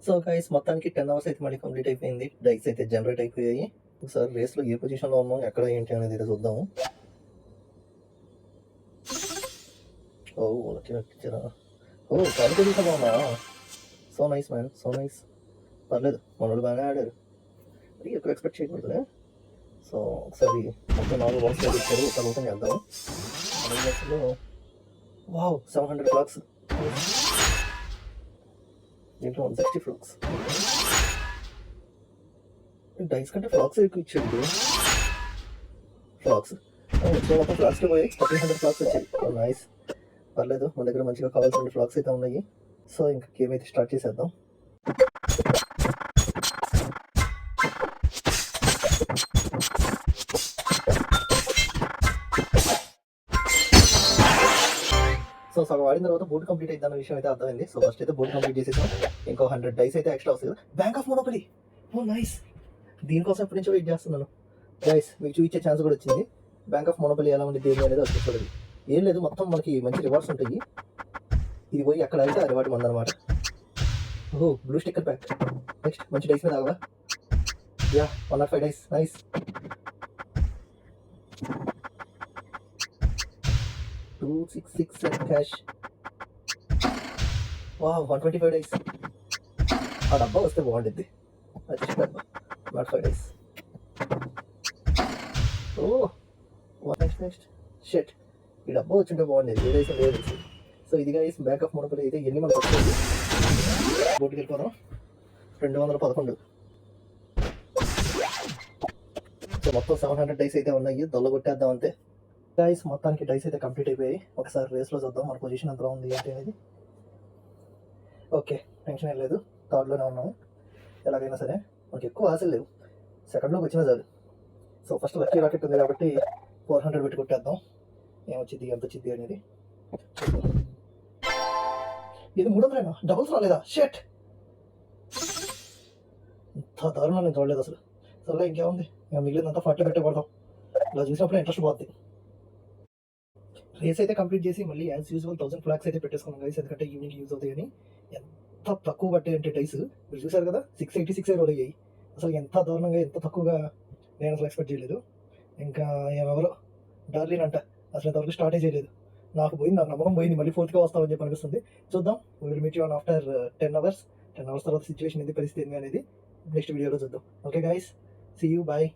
So guys మొత్తానికి 10 hours అయితే మళ్ళీ కంప్లీట్ అయిపోయింది. డైస్ అయితే జనరేట్ అయిపోయాయి. ఒకసారి రేస్లో ఏ పొజిషన్లో ఉన్నాం, ఎక్కడ ఏంటి అనేది అయితే చూద్దాము. ఓ వచ్చినా ఓ థర్డ్ పొజిషన్లో ఉన్నా. So nice man, so nice. పర్లేదు, మనోడు బాగానే ఆడారు. అది ఎక్కువ ఎక్స్పెక్ట్ చేయకూడదులే. సో ఒకసారి మొత్తం 4 బాక్స్ ఇచ్చారు, ఒకసారి ఓపెన్ చేద్దాము. బాక్స్లో వావ్ 700 ఫ్లాగ్స్, దీంట్లో 160 ఫ్లాగ్స్. డైస్ కంటే ఫ్లాగ్స్ ఎక్కువ ఇచ్చాడు. ఫ్లాగ్స్ వచ్చిన మొత్తం ఫ్లాగ్స్కి పోయి 1300 ఫ్లాగ్స్ వచ్చాయి. నైస్, పర్లేదు, మన దగ్గర మంచిగా కావాల్సిన ఫ్లాగ్స్ అయితే ఉన్నాయి. సో ఇంకా గేమ్ అయితే స్టార్ట్ చేసేద్దాం. సో సగం ఆడిన తర్వాత బోర్డు కంప్లీట్ అయిద్దన్న విషయం అయితే అర్థమైంది. సో ఫస్ట్ అయితే బోర్డు కంప్లీట్ చేసేసాం. ఇంకో 100 డైస్ అయితే ఎక్స్ట్రా వస్తుంది. Bank of monopoly, oh nice. దీనికోసం ఎప్పటి నుంచో వెయిట్ చేస్తున్నాను గైస్. మీకు చూపించే ఛాన్స్ కూడా వచ్చింది. బ్యాంక్ ఆఫ్ మోనోపలీ ఎలా ఉంది గేమ్ అనేది వచ్చేస్తుంది. ఏం లేదు, మొత్తం మనకి మంచి రివార్డ్స్ ఉంటాయి. ఇది పోయి అక్కడ అయితే ఆ రివార్డ్ మందనమాట. ఓహో బ్లూ స్టిక్కర్ ప్యాక్. నెక్స్ట్ మంచి డైస్ మీద ఆగవా. Yeah 105 dice, nice. 266 క్యాష్. వా 125 డైస్. ఆ డబ్బా వస్తే బాగుంటుంది. అది డబ్బా నాట్ 5 డైస్. ఓ నెక్స్ట్ షెట్, ఈ డబ్బా వచ్చింటే బాగుండేది. ఏదైతే లేదు. సో ఇది గైస్ బ్యాంక్ ఆఫ్ మోనోపలీ అయితే ఎన్ని మనకు వస్తుంది. బోర్డుకి వెళ్ళిపోదాం. 211. సో మొత్తం 700 డైస్ అయితే ఉన్నాయి. దొల్ల కొట్టేద్దాం అంతే గైస్. మొత్తానికి డైస్ అయితే కంప్లీట్ అయిపోయాయి. ఒకసారి రేస్లో చూద్దాం మన పొజిషన్ ఎంత ఉంది ఏంటి అనేది. ఓకే, టెన్షన్ ఏం లేదు, థర్డ్లోనే ఉన్నాము. ఎలాగైనా సరే మనకి ఎక్కువ ఆశలు లేవు, సెకండ్లోకి వచ్చినా చాలు. సో ఫస్ట్ లక్కీ రాకెట్ ఉంది కాబట్టి 400 పెట్టి కొట్టేద్దాం. ఏమొచ్చింది, ఎంత వచ్చింది అనేది. ఇది 300 డబుల్స్ రాలేదా. షెట్, ఇంత దారుణం నేను చూడలేదు అసలు. సరే ఇంకేముంది, ఇంకా మిగిలినంతా 40 పెట్టే కొడదాం. ఇలా చూసినప్పుడు ఇంట్రెస్ట్ పోతుంది. రేస్ అయితే కంప్లీట్ చేసి మళ్ళీ యాజ్ యూజువల్ 1000 ఫ్లాగ్స్ అయితే పెట్టేసుకున్నాం గైస్. ఎందుకంటే ఈవినింగ్ యూజ్ అవుతాయి అని. ఎంత తక్కువ పట్టాయి అంటే డైస్ మీరు చూసారు కదా, 686 రోల్ అయ్యాయి. అసలు ఎంత దారుణంగా, ఎంత తక్కువగా నేను అసలు ఎక్స్పెక్ట్ చేయలేదు. ఇంకా ఎవరో డార్లిన్ అంట, అసలు ఇంతవరకు స్టార్టే చేయలేదు. నాకు పోయింది, నాకు నమ్మకం పోయింది. మళ్ళీ 4th వస్తామని చెప్పి అనిపిస్తుంది. చూద్దాం, will meet you on after 10 hours. 10 hours తర్వాత సిచ్యువేషన్ ఏంది, పరిస్థితి ఏంది అనేది నెక్స్ట్ వీడియోలో చూద్దాం. Okay guys, see you, bye.